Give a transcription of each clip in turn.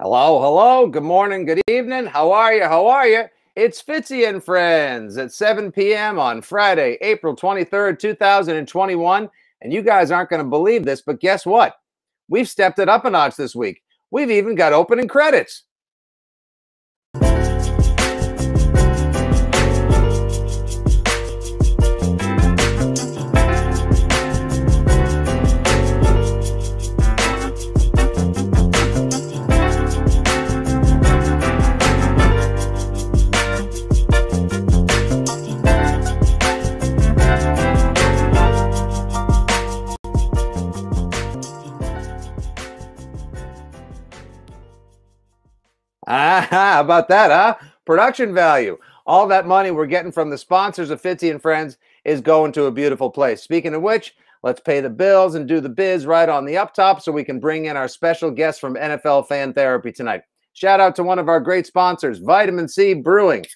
Hello, hello. Good morning, good evening. How are you? How are you? It's Fitzy and Friends at 7 p.m. on Friday, April 23rd, 2021. And you guys aren't going to believe this, but guess what? We've stepped it up a notch this week. We've even got opening credits. How about that, huh? Production value. All that money we're getting from the sponsors of Fitzy and Friends is going to a beautiful place. Speaking of which, let's pay the bills and do the biz right on the up top so we can bring in our special guest from NFL Fan Therapy tonight. Shout out to one of our great sponsors, Vitamin C Brewing,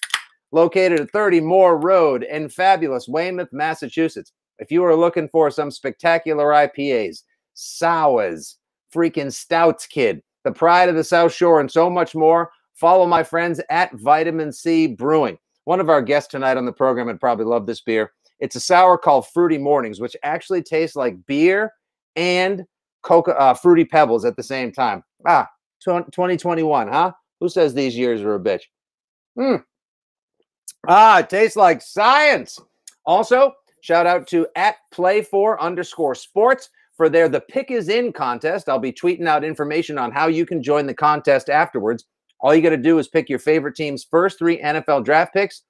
located at 30 Moore Road in fabulous Weymouth, Massachusetts. If you are looking for some spectacular IPAs, sours, freaking stouts, kid, the pride of the South Shore, and so much more, follow my friends at Vitamin C Brewing. One of our guests tonight on the program would probably love this beer. It's a sour called Fruity Mornings, which actually tastes like beer and Fruity Pebbles at the same time. 2021, huh? Who says these years are a bitch? It tastes like science. Also, shout out to at Play4_sports. For their The Pick Is In contest. I'll be tweeting out information on how you can join the contest afterwards. All you got to do is pick your favorite team's first 3 NFL draft picks,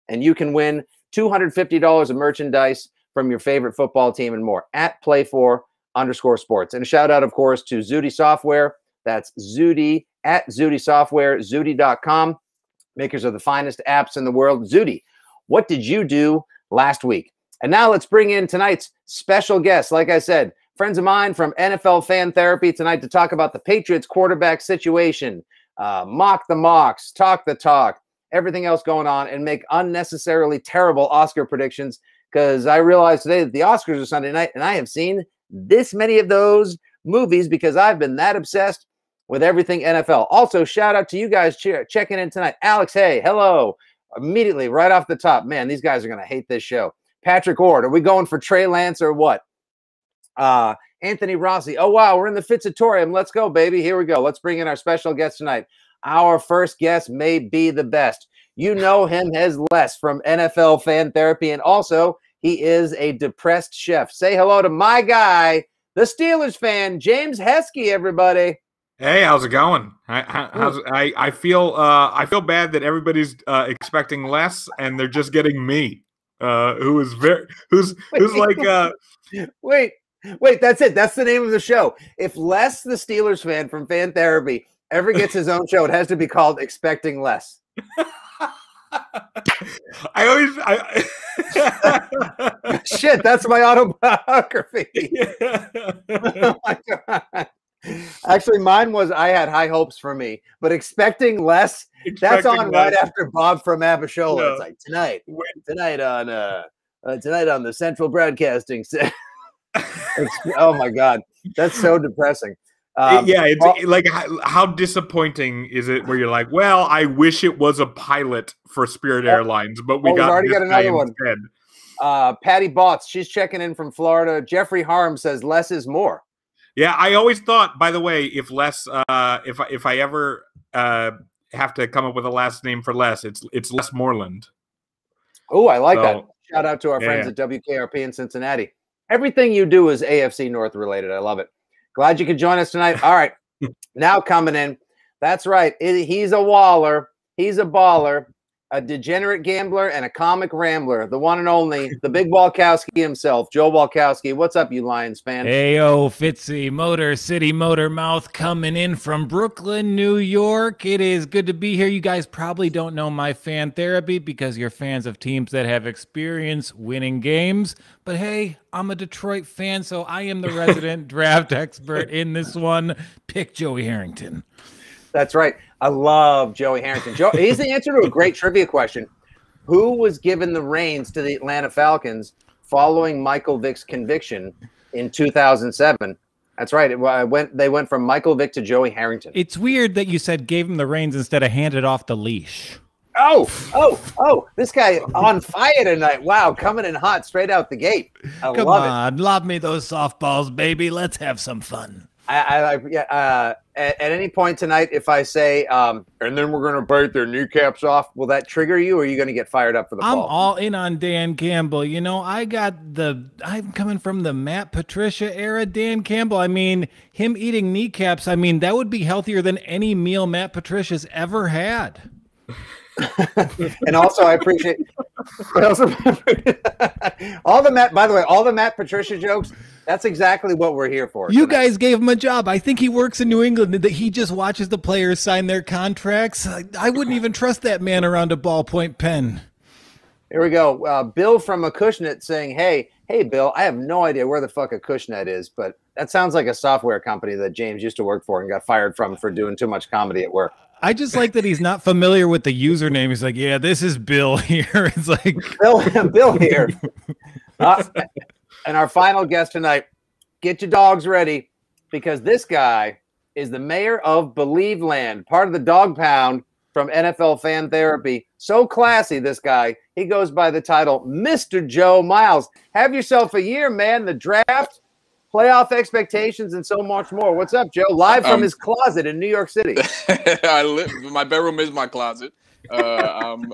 and you can win $250 of merchandise from your favorite football team and more at Play4_sports. And a shout out, of course, to Zudi Software. That's Zudi at Zudi Software, Zudi.com. Makers of the finest apps in the world. Zudi, what did you do last week? And now let's bring in tonight's special guest. Like I said, friends of mine from NFL Fan Therapy tonight to talk about the Patriots quarterback situation, mock the mocks, talk the talk, everything else going on, and make unnecessarily terrible Oscar predictions, because I realized today that the Oscars are Sunday night, and I have seen this many of those movies because I've been that obsessed with everything NFL. Also, shout out to you guys checking in tonight. Alex, hey, hello. Immediately, right off the top. Man, these guys are going to hate this show. Patrick Ord, are we going for Trey Lance or what? Anthony Rossi. Oh, wow, we're in the Fitzatorium. Let's go, baby. Here we go. Let's bring in our special guest tonight. Our first guest may be the best. You know him as Les from NFL Fan Therapy, and also he is a depressed chef. Say hello to my guy, the Steelers fan, James Hesky, everybody. Hey, how's it going? I feel bad that everybody's expecting Les, and they're just getting me. Who's like wait, that's it. That's the name of the show. If Les, the Steelers fan from Fan Therapy, ever gets his own show, it has to be called Expecting Les. Shit, that's my autobiography. Oh my God. Actually, mine was I Had High Hopes for Me, but Expecting Les, that's on right after Bob from Abishola. Yeah. It's like tonight on the Central Broadcasting set. Oh my God, that's so depressing. It's like how disappointing is it where you're like, well, I wish it was a pilot for Spirit Airlines, but we've already got another one. Patty Botts, she's checking in from Florida. Jeffrey Harm says less is more. Yeah, I always thought, by the way, if Les, if I ever have to come up with a last name for Les, it's Les Moreland. Oh, I like that. Shout out to our friends at WKRP in Cincinnati. Everything you do is AFC North related. I love it. Glad you could join us tonight. All right, now coming in. That's right. He's a waller. He's a baller, a degenerate gambler, and a comic rambler. The one and only, the big Walkowski himself, Joe Walkowski. What's up, you Lions fans? Hey, Fitzy, Motor City, Motor Mouth, coming in from Brooklyn, New York. It is good to be here. You guys probably don't know my fan therapy because you're fans of teams that have experience winning games. But hey, I'm a Detroit fan, so I am the resident draft expert in this one. Pick Joey Harrington. That's right. I love Joey Harrington. He's the answer to a great trivia question. Who was given the reins to the Atlanta Falcons following Michael Vick's conviction in 2007? That's right. They went from Michael Vick to Joey Harrington. It's weird that you said gave him the reins instead of handed off the leash. Oh! This guy on fire tonight! Wow, coming in hot straight out the gate. I Come love on, lob me those softballs, baby. Let's have some fun. At any point tonight, if I say, and then we're going to bite their kneecaps off, will that trigger you, or are you going to get fired up for the I'm fall? all in on Dan Campbell. You know, I'm coming from the Matt Patricia era, Dan Campbell. I mean, him eating kneecaps, I mean, that would be healthier than any meal Matt Patricia's ever had. And also, I appreciate all the Matt Patricia jokes. That's exactly what we're here for. You guys gave him a job. I think he works in New England, that he just watches the players sign their contracts. I wouldn't even trust that man around a ballpoint pen. Here we go. Bill from Acushnet saying, hey, Bill, I have no idea where the fuck Acushnet is, but that sounds like a software company that James used to work for and got fired from for doing too much comedy at work. I just like that he's not familiar with the username. He's like, yeah, this is Bill here. It's like Bill here. And our final guest tonight, get your dogs ready, because this guy is the mayor of Believeland, part of the dog pound from NFL Fan Therapy. So classy, this guy. He goes by the title Mr. Joe Miles. Have yourself a year, man. The draft, playoff expectations, and so much more. What's up, Joe? Live from his closet in New York City. My bedroom is my closet. I'm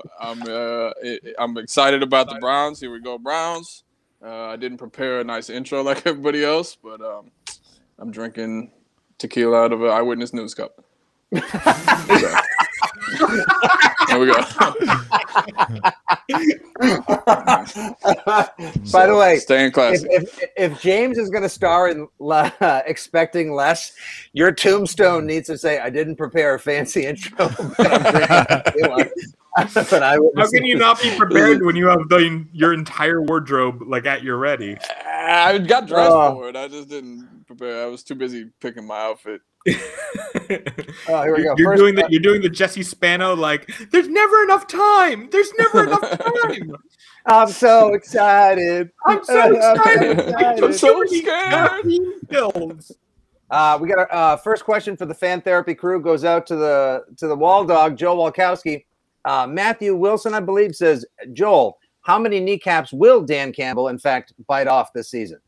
excited about the Browns. Here we go, Browns. I didn't prepare a nice intro like everybody else, but I'm drinking tequila out of an Eyewitness News cup. There we go. By the way, staying classy. If James is going to star in Expecting Less, your tombstone needs to say, I didn't prepare a fancy intro, but I'm drinking tequila. How can you not be prepared when you have your entire wardrobe like at your ready? I got dressed for it. I just didn't prepare. I was too busy picking my outfit. Here we go. You're doing the Jesse Spano, like, there's never enough time. There's never enough time. I'm so excited. I'm so excited. I'm so scared. We got our first question for the Fan Therapy crew. Goes out to the wall dog, Joe Walkowski. Matthew Wilson, I believe, says, Joel, how many kneecaps will Dan Campbell, in fact, bite off this season?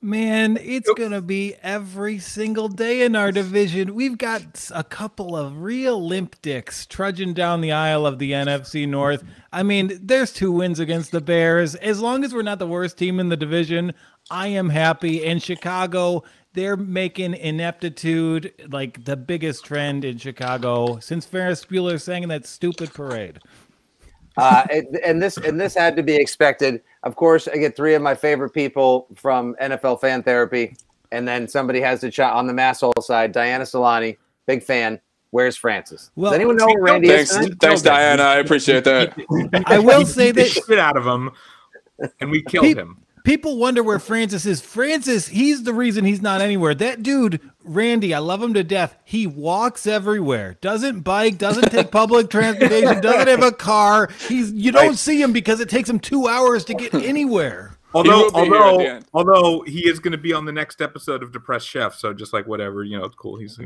Man, it's going to be every single day in our division. We've got a couple of real limp dicks trudging down the aisle of the NFC North. I mean, there's 2 wins against the Bears. As long as we're not the worst team in the division, I am happy. And Chicago, they're making ineptitude like the biggest trend in Chicago since Ferris Bueller sang in that stupid parade. And this had to be expected. Of course, I get 3 of my favorite people from NFL Fan Therapy, and then somebody has to chat on the masshole side. Diana Solani, big fan. Where's Francis? Well, does anyone know where Randy is? Thanks, Diana. I appreciate that. I will say that shit out of him, and we killed him. People wonder where Francis is. Francis, he's the reason he's not anywhere. That dude, Randy, I love him to death. He walks everywhere. Doesn't bike, doesn't take public transportation, doesn't have a car. You don't see him because it takes him 2 hours to get anywhere. Although he is going to be on the next episode of Depressed Chef, so just like whatever, it's cool. He's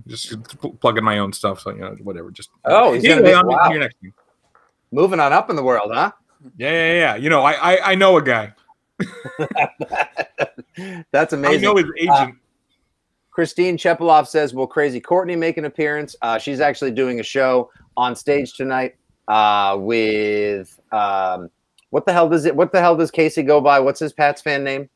just plugging my own stuff, so whatever. Just he's going to be on your next thing. Moving on up in the world, huh? Yeah. I know a guy. That's amazing. I know his agent. Christine Chepelov says, will Crazy Courtney make an appearance? She's actually doing a show on stage tonight with what the hell does Casey go by? What's his Pats fan name?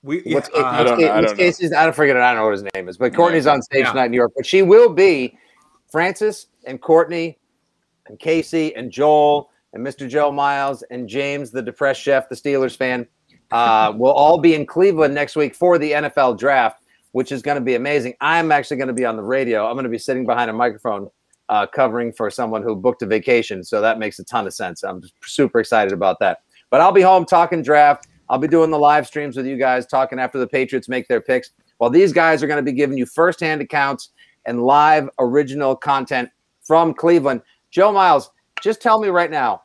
I don't know. Casey's, I don't forget it. I don't know what his name is, but Courtney's on stage tonight in New York. But she will be Francis and Courtney and Casey and Joel and Mr. Joe Miles and James, the Depressed Chef, the Steelers fan, will all be in Cleveland next week for the NFL draft, which is going to be amazing. I'm actually going to be on the radio. I'm going to be sitting behind a microphone covering for someone who booked a vacation, so that makes a ton of sense. I'm super excited about that. But I'll be home talking draft. I'll be doing the live streams with you guys, talking after the Patriots make their picks, while these guys are going to be giving you firsthand accounts and live original content from Cleveland. Joe Miles, just tell me right now,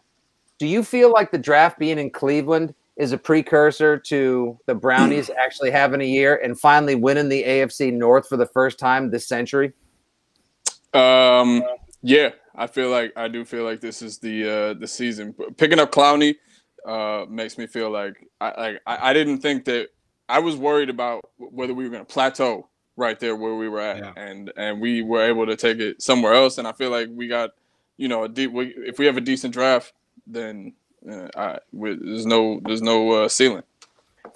do you feel like the draft being in Cleveland is a precursor to the Brownies actually having a year and finally winning the AFC North for the first time this century? Yeah, I do feel like this is the season. Picking up Clowney makes me feel like I didn't think that I was worried about whether we were going to plateau right there where we were at, and we were able to take it somewhere else. And I feel like we got, if we have a decent draft, then there's no ceiling.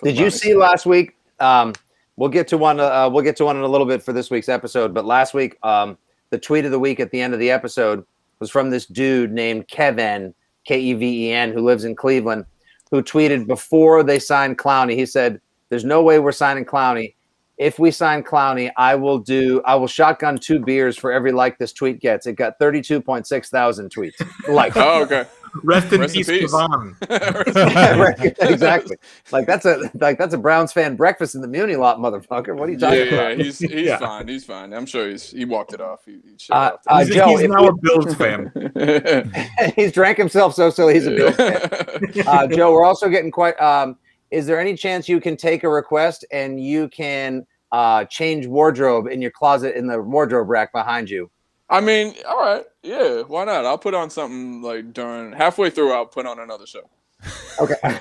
Did you see last week? We'll get to one. We'll get to one in a little bit for this week's episode. But last week, the tweet of the week at the end of the episode was from this dude named Kevin, Keven, who lives in Cleveland, who tweeted before they signed Clowney. He said, "There's no way we're signing Clowney. If we sign Clowney, I will shotgun 2 beers for every like this tweet gets." It got 32.6 thousand tweets. Like, oh, okay. Rest in peace, Kevon. Exactly. Like that's a Browns fan breakfast in the Muni lot, motherfucker. What are you talking about? He's fine. He's fine. I'm sure he walked it off. Joe, he's now a Bills fan. He's drank himself so he's a Bills fan. Joe, we're also getting quite. Is there any chance you can take a request and you can change wardrobe in your closet in the wardrobe rack behind you? I mean, all right, yeah, why not? I'll put on something like halfway through. I'll put on another show. Okay.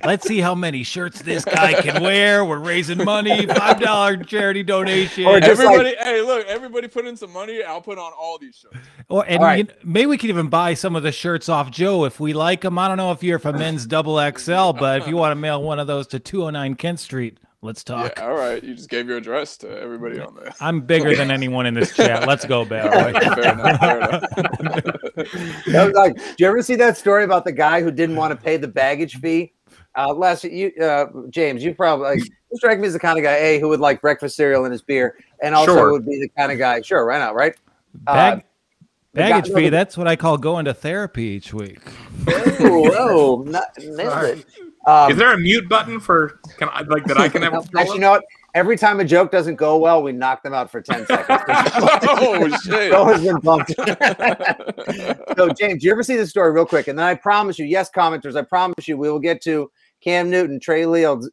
Let's see how many shirts this guy can wear. We're raising money, $5 charity donation. Or everybody put in some money. I'll put on all these shirts. Maybe we could even buy some of the shirts off Joe if we like them. I don't know if you're for men's XXL, but if you want to mail one of those to 209 Kent Street, let's talk. Yeah, all right. You just gave your address to everybody on there. I'm bigger than anyone in this chat. Let's go, bad boy. Fair enough. Did you ever see that story about the guy who didn't want to pay the baggage fee? James, you probably you strike me as the kind of guy who would like breakfast cereal in his beer, and also would be the kind of guy. Sure, right now, right? Baggage fee. That's what I call going to therapy each week. Nailed it. Is there a mute button for that I can have? Actually, you know what? Every time a joke doesn't go well, we knock them out for 10 seconds. Oh shit! Joe has been bumped. So, James, do you ever see this story real quick? And then I promise you, yes, commenters, I promise you, we will get to Cam Newton, Trey Lance,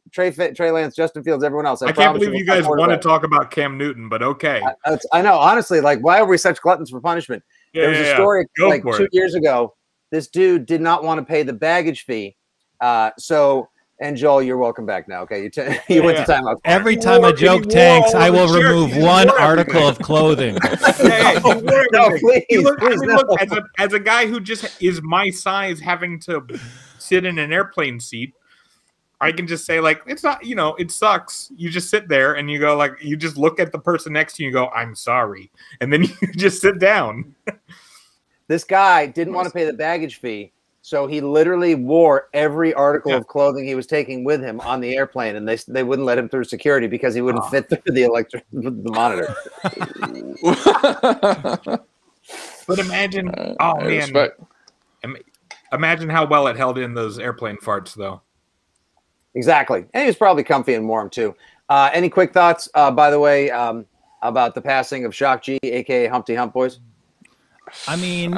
Justin Fields, everyone else. I can't believe you guys want to talk about Cam Newton, but okay. I know, honestly, why are we such gluttons for punishment? There was a story 2 years ago. This dude did not want to pay the baggage fee. And Joel, you're welcome back now. Okay, you went to timeout. Every time a joke tanks, I will remove one article of clothing. No, please. Look, as a guy who just is my size, having to sit in an airplane seat, I can just say it's not. It sucks. You just sit there and you go you just look at the person next to you and you go, "I'm sorry," and then you just sit down. This guy didn't want to pay the baggage fee. So he literally wore every article of clothing he was taking with him on the airplane, and they wouldn't let him through security because he wouldn't fit through the monitor. But imagine, imagine how well it held in those airplane farts, though. Exactly, and he was probably comfy and warm too. Any quick thoughts, by the way, about the passing of Shock G, aka Humpty Hump Boys? I mean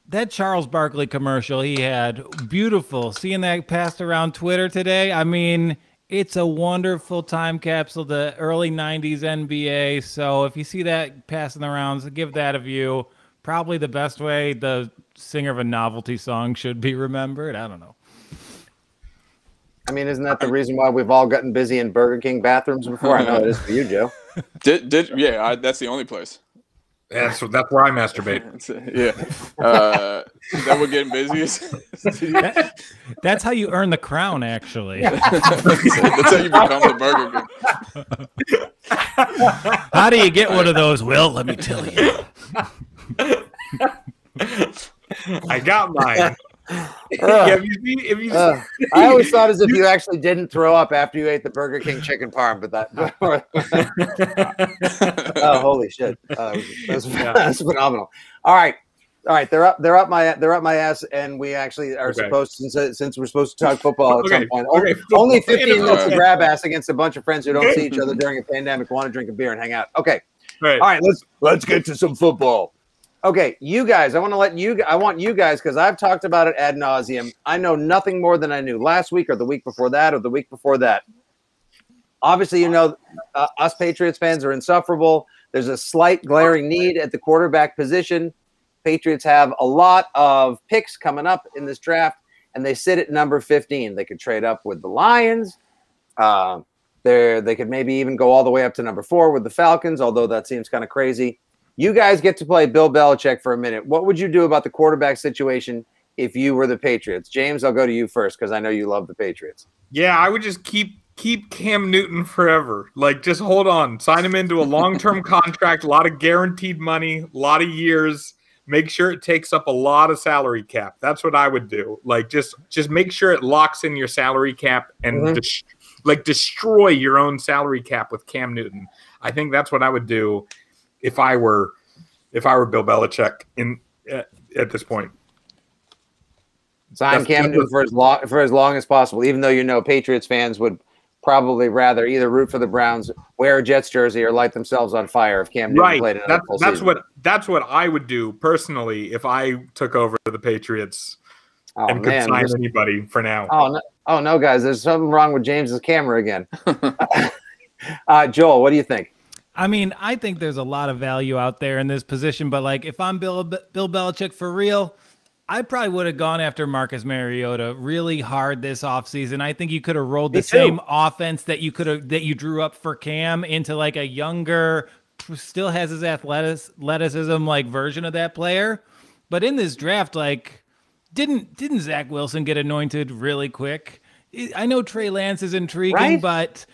that Charles Barkley commercial he had, beautiful. Seeing that passed around Twitter today, I mean, it's a wonderful time capsule to early 90s NBA. So if you see that passing around, give that a view. Probably the best way the singer of a novelty song should be remembered. I don't know. I mean, isn't that the reason why we've all gotten busy in Burger King bathrooms before? I know it is for you, Joe. That's the only place. That's where I masturbate. That we're getting busy. That's how you earn the crown, actually. That's how you become the Burger King. How do you get one of those? Well, let me tell you. I got mine. I always thought as if you actually didn't throw up after you ate the Burger King chicken parm, but that holy shit, that's phenomenal. All right, they're up my ass, and we actually are supposed to, since we're supposed to talk football at some point. Only 15 minutes to grab ass against a bunch of friends who don't see each other during a pandemic, want to drink a beer and hang out. Okay, all right, let's get to some football. Okay, you guys, I want you guys, because I've talked about it ad nauseum. I know nothing more than I knew last week or the week before that or the week before that. Obviously, us Patriots fans are insufferable. There's a slight glaring need at the quarterback position. Patriots have a lot of picks coming up in this draft, and they sit at number 15. They could trade up with the Lions. They could maybe even go all the way up to number 4 with the Falcons, although that seems kind of crazy. You guys get to play Bill Belichick for a minute. What would you do about the quarterback situation if you were the Patriots? James, I'll go to you first because I know you love the Patriots. Yeah, I would just keep Cam Newton forever. Like, just hold on. Sign him into a long-term contract, a lot of guaranteed money, a lot of years. Make sure it takes up a lot of salary cap. That's what I would do. Like, just make sure it locks in your salary cap and destroy your own salary cap with Cam Newton. I think that's what I would do if I were Bill Belichick at this point. Sign Cam Newton for as long as possible, even though Patriots fans would probably rather either root for the Browns, wear a Jets jersey, or light themselves on fire if Cam Newton played another full season. That's what I would do personally if I took over the Patriots and could sign anybody for now. Oh no, guys, there's something wrong with James's camera again. Joel, what do you think? I mean, I think there's a lot of value out there in this position, but like if I'm Bill Belichick for real, I probably would have gone after Marcus Mariota really hard this offseason. I think you could have rolled the same offense that you drew up for Cam into like a younger, still has his athleticism like version of that player. But in this draft, like didn't Zach Wilson get anointed really quick? I know Trey Lance is intriguing, right? But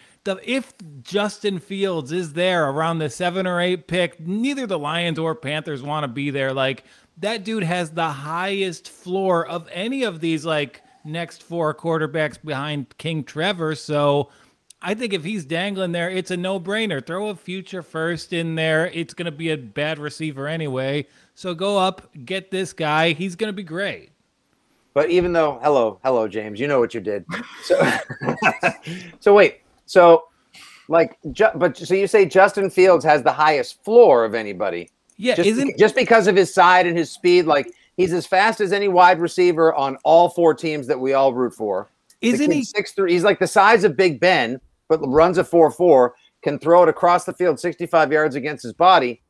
if Justin Fields is there around the 7 or 8 pick, neither the Lions or Panthers want to be there. Like, that dude has the highest floor of any of these like next 4 quarterbacks behind King Trevor. So I think if he's dangling there, it's a no-brainer. Throw a future first in there. It's going to be a bad receiver anyway. So go up, get this guy. He's going to be great. But even though, hello, James, you know what you did. So wait. So, so you say Justin Fields has the highest floor of anybody? Yeah, just because of his side and his speed, like he's as fast as any wide receiver on all 4 teams that we all root for. Isn't he 6'3"? He's like the size of Big Ben, but runs a 4.4, can throw it across the field 65 yards against his body.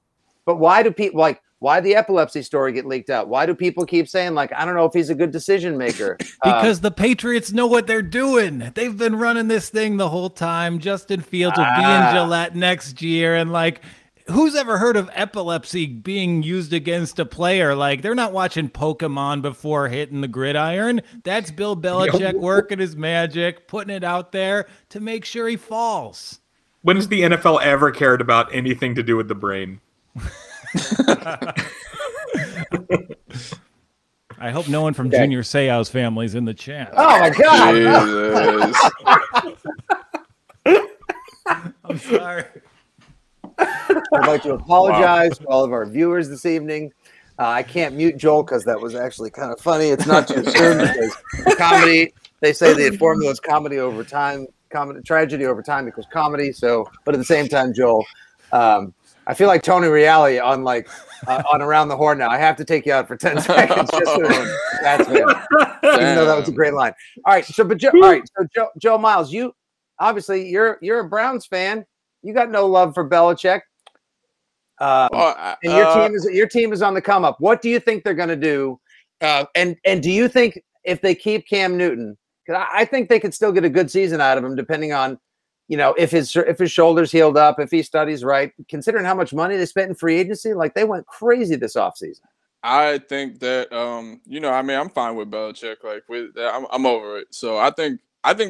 But why do people why the epilepsy story get leaked out? Why do people keep saying, like, I don't know if he's a good decision maker? Because the Patriots know what they're doing. They've been running this thing the whole time. Justin Fields will be in Gillette next year. And, like, who's ever heard of epilepsy being used against a player? Like, they're not watching Pokemon before hitting the gridiron. That's Bill Belichick working his magic, putting it out there to make sure he falls. When has the NFL ever cared about anything to do with the brain? I hope no one from Junior Seau's family's in the chat. Oh my God! I'm sorry. I'd like to apologize to all of our viewers this evening. I can't mute Joel because that was actually kind of funny. It's not too soon because comedy. They say the formula is comedy over time, tragedy over time equals comedy. So, but at the same time, Joel. I feel like Tony Reale on Around the Horn now. I have to take you out for 10 seconds just so that's him. Even though that was a great line. All right, so Joe Miles, you obviously you're a Browns fan. You got no love for Belichick. And your team is on the come up. What do you think they're going to do? And do you think if they keep Cam Newton, because I think they could still get a good season out of him, depending on if his shoulder's healed up, if he studies right, considering how much money they spent in free agency, like they went crazy this offseason. I think that I'm fine with Belichick. Like I'm over it. So I think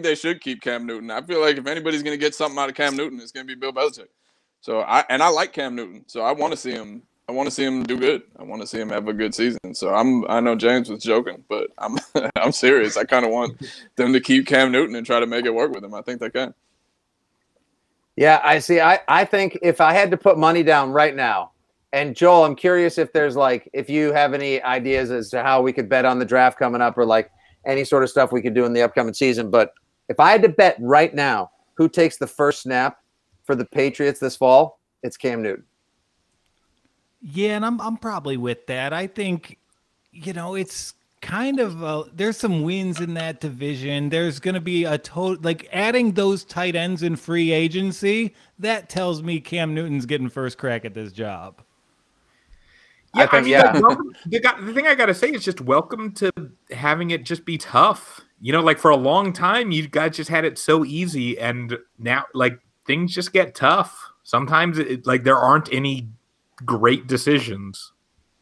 they should keep Cam Newton. I feel like if anybody's gonna get something out of Cam Newton, it's gonna be Bill Belichick. So I like Cam Newton. So I want to see him. I want to see him do good. I want to see him have a good season. So I know James was joking, but I'm serious. I kind of want them to keep Cam Newton and try to make it work with him. I think they can. Yeah, I see. I think if I had to put money down right now, and Joel, I'm curious if there's if you have any ideas as to how we could bet on the draft coming up or any sort of stuff we could do in the upcoming season. But if I had to bet right now who takes the first snap for the Patriots this fall, it's Cam Newton. Yeah, and I'm probably with that. I think, it's kind of there's some wins in that division. There's going to be a total, like, adding those tight ends in free agency. That tells me Cam Newton's getting first crack at this job. Yeah, I mean, the thing I got to say is just welcome to having it just be tough. Like, for a long time, you guys just had it so easy, and now, like, things just get tough. Sometimes, there aren't any great decisions.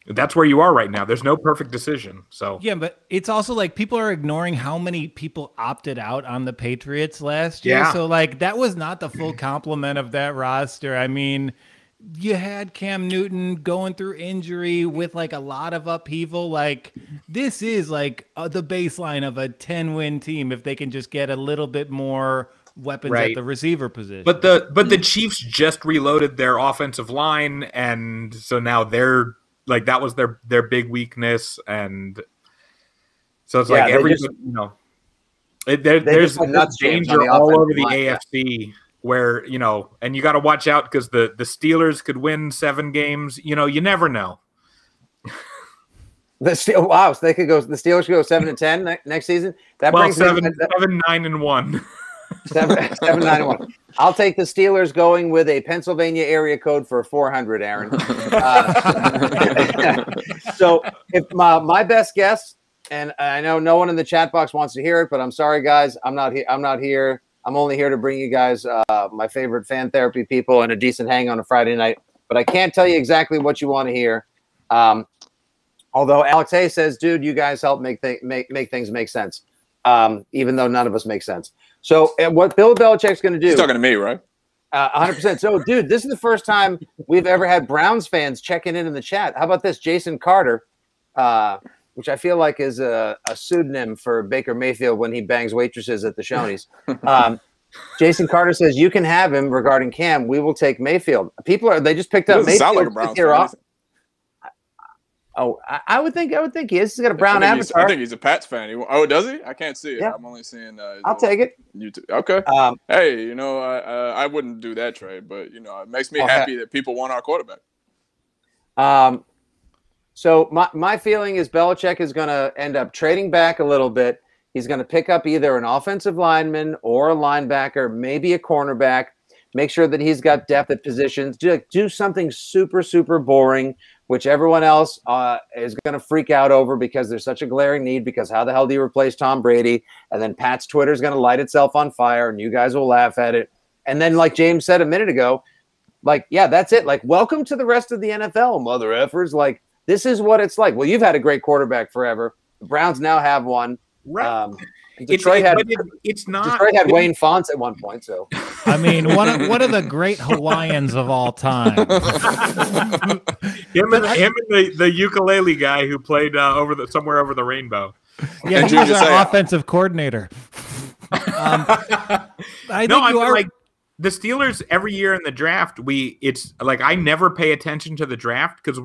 That's where you are right now. There's no perfect decision. So yeah, but it's also like people are ignoring how many people opted out on the Patriots last year. Yeah. So like that was not the full complement of that roster. I mean, you had Cam Newton going through injury with like a lot of upheaval. Like this is like the baseline of a 10-win team if they can just get a little bit more weapons at the receiver position. But the Chiefs just reloaded their offensive line, and so now they're like that was their big weakness, and so it's like every there's danger all over the AFC where and you got to watch out because the Steelers could win 7 games. You never know. So they could go. The Steelers could go 7-10 next season. That brings 7-9-1. 7-9-1. I'll take the Steelers going with a Pennsylvania area code for 400, Aaron. So if my best guess, and I know no one in the chat box wants to hear it, but I'm sorry, guys. I'm not here. I'm only here to bring you guys my favorite fan therapy people and a decent hang on a Friday night. But I can't tell you exactly what you want to hear. Although Alex Hayes says, dude, you guys help make things make sense. Even though none of us make sense. So what Bill Belichick's going to do? He's talking to me, right? 100%. So, dude, this is the first time we've ever had Browns fans checking in the chat. How about this? Jason Carter, which I feel like is a pseudonym for Baker Mayfield when he bangs waitresses at the Shoney's. Jason Carter says, you can have him regarding Cam. We will take Mayfield. They just picked up Mayfield. Sound like a Browns fan. Oh, I would think he is. He's got a brown avatar. I think he's a Pats fan. Oh, does he? I can't see it. Yeah. I'm only seeing. I'll take it. YouTube. Okay. Hey, I wouldn't do that trade, but it makes me happy that people want our quarterback. So my feeling is Belichick is going to end up trading back a little bit. He's going to pick up either an offensive lineman or a linebacker, maybe a cornerback. Make sure that he's got depth at positions. Do something super, super boring, which everyone else is going to freak out over because there's such a glaring need, because how the hell do you replace Tom Brady? And then Pat's Twitter is going to light itself on fire, and you guys will laugh at it. And then, like James said a minute ago, like, yeah, that's it. Like, welcome to the rest of the NFL, mother effers. Like, this is what it's like. Well, you've had a great quarterback forever. The Browns now have one. Right. Detroit had Wayne Fonts at one point. So I mean, one of the great Hawaiians of all time. him and the ukulele guy who played somewhere over the rainbow. Yeah, he was our offensive coordinator. I think like the Steelers every year in the draft. It's like I never pay attention to the draft because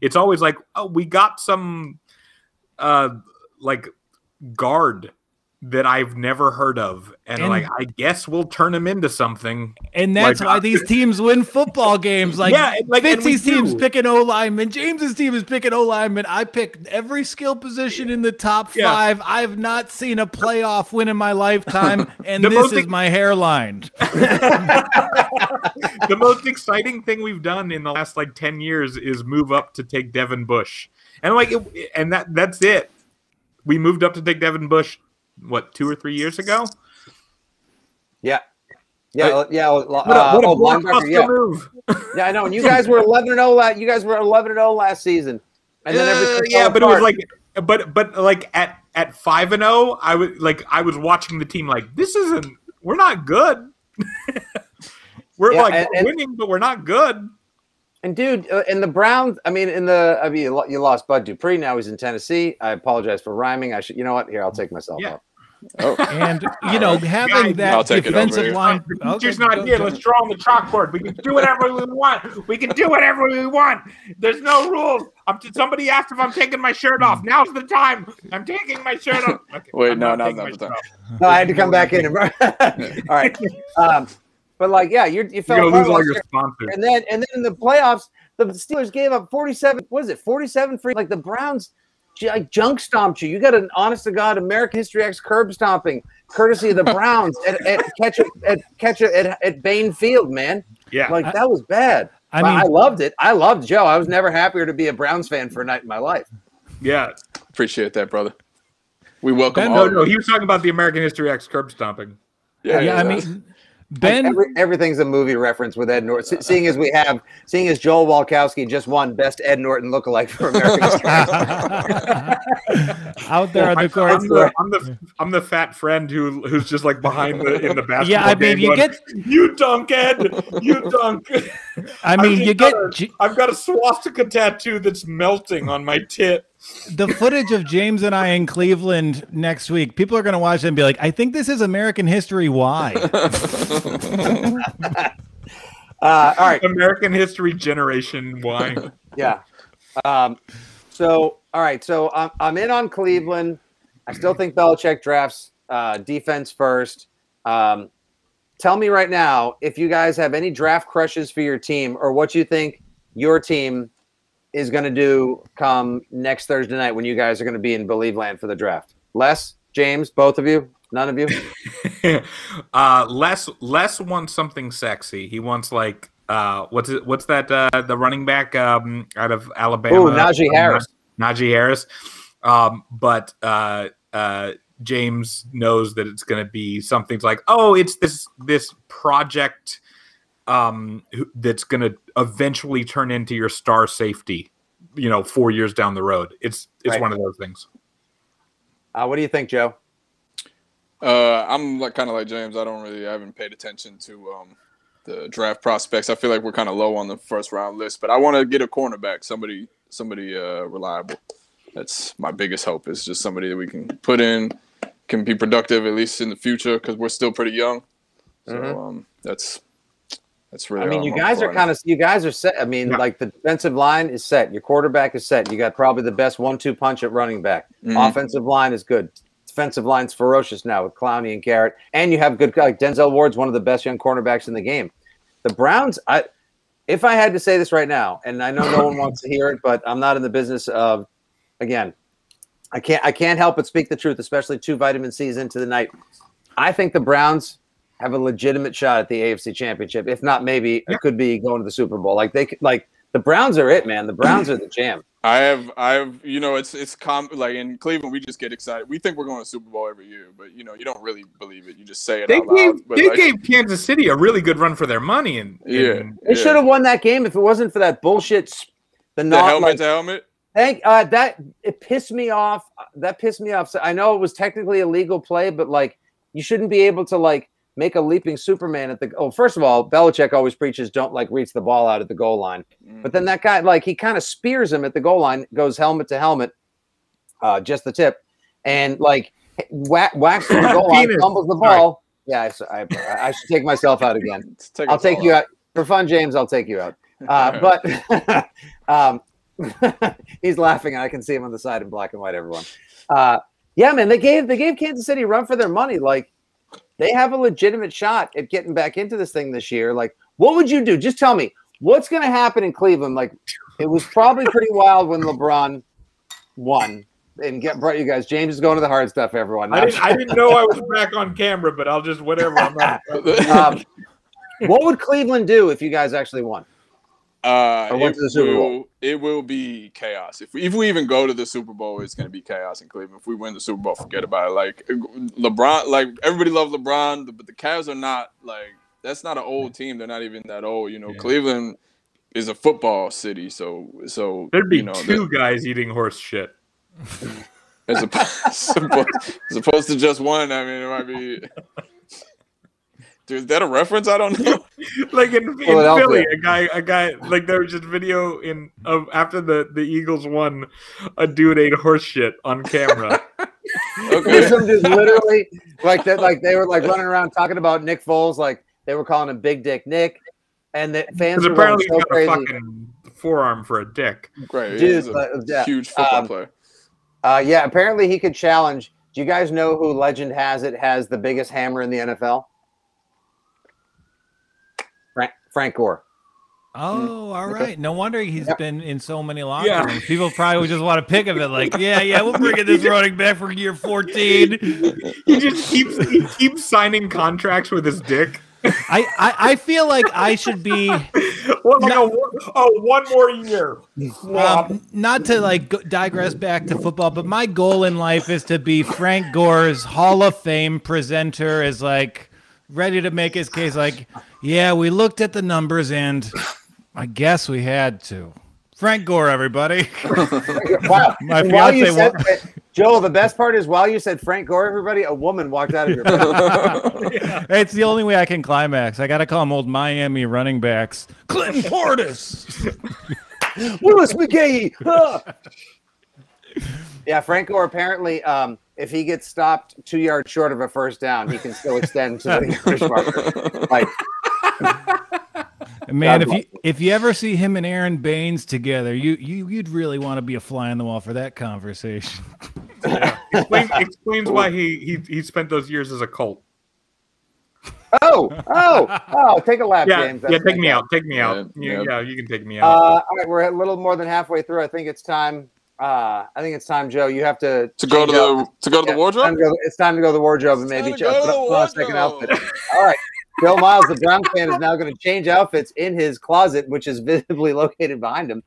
it's always like, oh, we got some like guard that I've never heard of, and like I guess we'll turn him into something. And that's why these teams win football games. Like, Fitzy's team's picking O lineman, James's team is picking O lineman. I picked every skill position in the top 5. I've not seen a playoff win in my lifetime, and this is my hairline. The most exciting thing we've done in the last 10 years is move up to take Devin Bush, and that's it. We moved up to take Devin Bush. What, 2 or 3 years ago? Yeah. What a blockbuster move. Yeah, I know. And you guys were 11-0. You guys were 11-0 last season. And then everything but it was like, but like at 5-0, I was watching the team like, we're not good. We're winning, but we're not good. And dude, in the Browns, you lost Bud Dupree. Now he's in Tennessee. I apologize for rhyming. You know what? Here, I'll take myself off. Oh. And having that defensive line. The teacher's not here. Let's draw on the chalkboard. We can do whatever we want. There's no rules. Somebody asked if I'm taking my shirt off. Now's the time. I'm taking my shirt off. Okay, wait, now's not the time. No, I had to come back in. All right. But you fell apart. Lose all your sponsors. And then in the playoffs, The Steelers gave up 47. What is it? 47 free. Like the Browns, like junk stomped you. You got an honest to God American History X curb stomping, courtesy of the Browns at Bain Field, man. Yeah, like that was bad. I mean, I loved it. I loved Joe. I was never happier to be a Browns fan for a night in my life. Yeah, appreciate that, brother. We welcome all. No, no, he was talking about the American History X curb stomping. Yeah. I mean, Ben, everything's a movie reference with Ed Norton. Seeing as Joel Walkowski just won Best Ed Norton lookalike for American History. Out there on the court. I'm the fat friend who's just like behind in the basketball. Yeah, I mean, you dunk, Ed. You dunk. I mean, I've got a swastika tattoo that's melting on my tit. The footage of James and I in Cleveland next week, people are going to watch it and be like, I think this is American History Y. All right. American History Generation Y. Yeah. So, all right. So I'm in on Cleveland. I still think Belichick drafts defense first. Tell me right now if you guys have any draft crushes for your team or what you think your team is going to do come next Thursday night when you guys are going to be in Believeland for the draft. Les, James, both of you, none of you. Les wants something sexy. He wants like what's that the running back out of Alabama? Oh, Najee Harris. Najee Harris. But James knows that it's going to be something like, oh, it's this project that's going to eventually turn into your star safety, 4 years down the road. It's right. One of those things. What do you think, Joe? I'm kind of like James. I haven't paid attention to the draft prospects. I feel like we're kind of low on the first round list, but I want to get a cornerback, somebody reliable. That's my biggest hope, is just somebody that we can put in, can be productive at least in the future, because we're still pretty young. So that's really. I mean, you guys are set. I mean, like the defensive line is set. Your quarterback is set. You got probably the best 1-2 punch at running back. Offensive line is good. Defensive line's ferocious now with Clowney and Garrett, and you have good like Denzel Ward's one of the best young cornerbacks in the game. The Browns, if I had to say this right now, and I know no one wants to hear it, but I'm not in the business of. Again, I can't help but speak the truth, especially 2 vitamin C's into the night. I think the Browns have a legitimate shot at the AFC Championship. If not, maybe it could be going to the Super Bowl. Like the Browns are it, man. The Browns are the jam. I have it's like in Cleveland, we just get excited. We think we're going to Super Bowl every year, but you don't really believe it. You just say it out loud. They gave Kansas City a really good run for their money, and they should have won that game if it wasn't for that bullshit. The helmet to helmet. It pissed me off. That pissed me off. So I know it was technically a legal play, but like you shouldn't be able to like make a leaping Superman at the. Oh, first of all, Belichick always preaches don't like reach the ball out at the goal line. But then that guy like he kind of spears him at the goal line, goes helmet to helmet, just the tip, and like whacks the goal line, fumbles the ball. Right. Yeah, I should take myself out again. I'll take you out for fun, James. I'll take you out. But. He's laughing, and I can see him on the side in black and white. Everyone, yeah, man, they gave Kansas City a run for their money. Like, they have a legitimate shot at getting back into this thing this year. Like, what would you do? Just tell me what's going to happen in Cleveland. Like, it was probably pretty wild when LeBron won and brought you guys. James is going to the hard stuff. Everyone, I didn't know I was back on camera, but I'll just whatever. I'm not. What would Cleveland do if you guys actually won? It will be chaos. If we even go to the Super Bowl, it's going to be chaos in Cleveland. If we win the Super Bowl, forget about it. Like LeBron, like everybody loves LeBron, but the Cavs are not like that's not an old team. They're not even that old. Cleveland is a football city, so there'd be two guys eating horse shit. As opposed to just one. I mean, it might be. Dude, is that a reference? I don't know. Like in Philly, a guy, like there was just video after the Eagles won, a dude ate horse shit on camera. Okay. Some dude literally like that, like they were like running around talking about Nick Foles, like they were calling him Big Dick Nick, and the fans were apparently going so crazy. A fucking forearm for a dick. Great, dude, he's a huge football player. Yeah, apparently he could challenge. Do you guys know who legend has the biggest hammer in the NFL? Frank Gore. Oh, all right. No wonder he's been in so many locker Yeah. rooms. People probably would just want to pick of it, like, yeah, we'll bring in this running back for year 14. He just keeps signing contracts with his dick. I feel like I should be Well, like one more year. not to like digress back to football, but my goal in life is to be Frank Gore's Hall of Fame presenter, is like ready to make his case. Like, yeah, we looked at the numbers and I guess we had to. Frank Gore, everybody. Wow. My While you fiance. said, Joel, the best part is while you said Frank Gore, everybody, a woman walked out of your mouth. It's the only way I can climax. I got to call them old Miami running backs. Clinton Portis. Willis McGahee. Yeah, Frank Gore apparently, if he gets stopped 2 yards short of a first down, he can still extend to the English marker. Like, man, if you ever see him and Aaron Baines together, you'd really want to be a fly on the wall for that conversation. Yeah. Explains why he spent those years as a cult. Oh, take a lap, Yeah, James. yeah, take me out. Take me out. Yeah. Yeah, you can take me out. All right, we're a little more than halfway through. I think it's time. Joe. You have to go to the wardrobe. It's time to go to the wardrobe and maybe It's time to put go to the on a second wardrobe. outfit. All right, Joe Miles, the Browns fan, is now going to change outfits in his closet, which is visibly located behind him.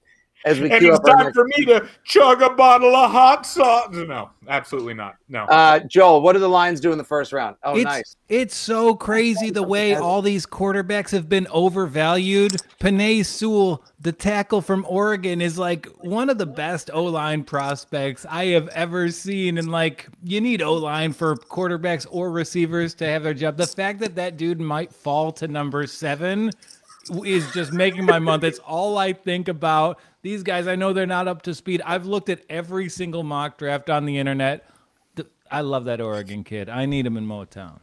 As we and queue it's up our time next. for me to chug a bottle of hot sauce. No, absolutely not. No. Joel, what do the Lions do in the first round? Oh, nice. It's so crazy the way all these quarterbacks have been overvalued. Penei Sewell, the tackle from Oregon, is like one of the best O-line prospects I have ever seen. And like, you need O-line for quarterbacks or receivers to have their job. The fact that that dude might fall to number 7 is just making my month. It's all I think about. These guys, I know they're not up to speed. I've looked at every single mock draft on the internet. I love that Oregon kid. I need him in Motown.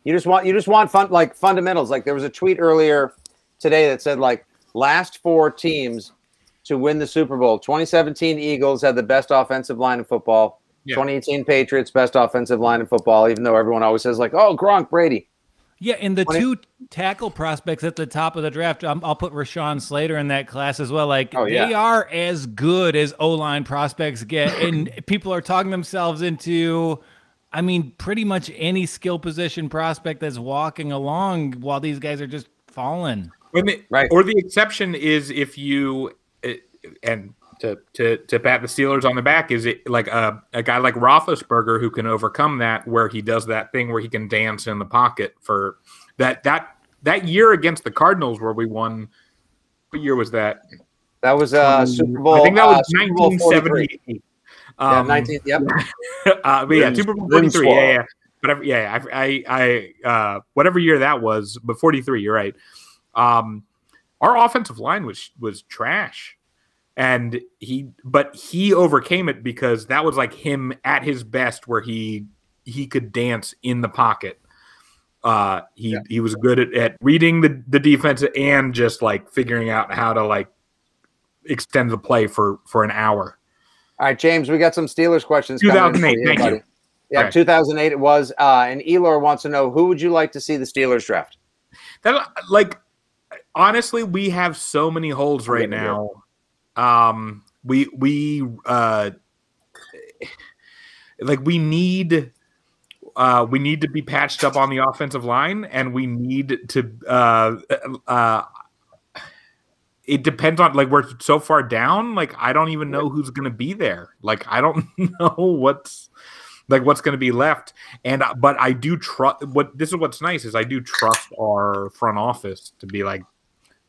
You just want fun, like fundamentals. Like there was a tweet earlier today that said like last 4 teams to win the Super Bowl. 2017 Eagles had the best offensive line in football. Yeah. 2018 Patriots, best offensive line in football, even though everyone always says like, oh, Gronk, Brady. Yeah, and the 2 tackle prospects at the top of the draft, I'll put Rashawn Slater in that class as well. Like, they are as good as O-line prospects get, and people are talking themselves into, I mean, pretty much any skill position prospect that's walking along while these guys are just falling. Right. Or the exception is if you, and to pat the Steelers on the back, is it like a guy like Roethlisberger who can overcome that, where he does that thing where he can dance in the pocket for that year against the Cardinals where we won. What year was that? That was Super Bowl. I think that was 1978. Yeah, 19. Yep. But yeah, Super Bowl 43. Yeah. Whatever. Yeah. Whatever year that was, but 43. You're right. Our offensive line was trash. And he overcame it because that was like him at his best, where he could dance in the pocket. He was good at reading the defense and just like figuring out how to like extend the play for an hour. All right, James, we got some Steelers questions. 2008, thank you. Yeah, right. 2008 it was. And Elor wants to know, who would you like to see the Steelers draft? Honestly, we have so many holes right now. We need to be patched up on the offensive line, and we need to it depends on, like, we're so far down, like I don't even know who's going to be there. Like I don't know what's going to be left. And but I do trust what's nice is I do trust our front office to be like,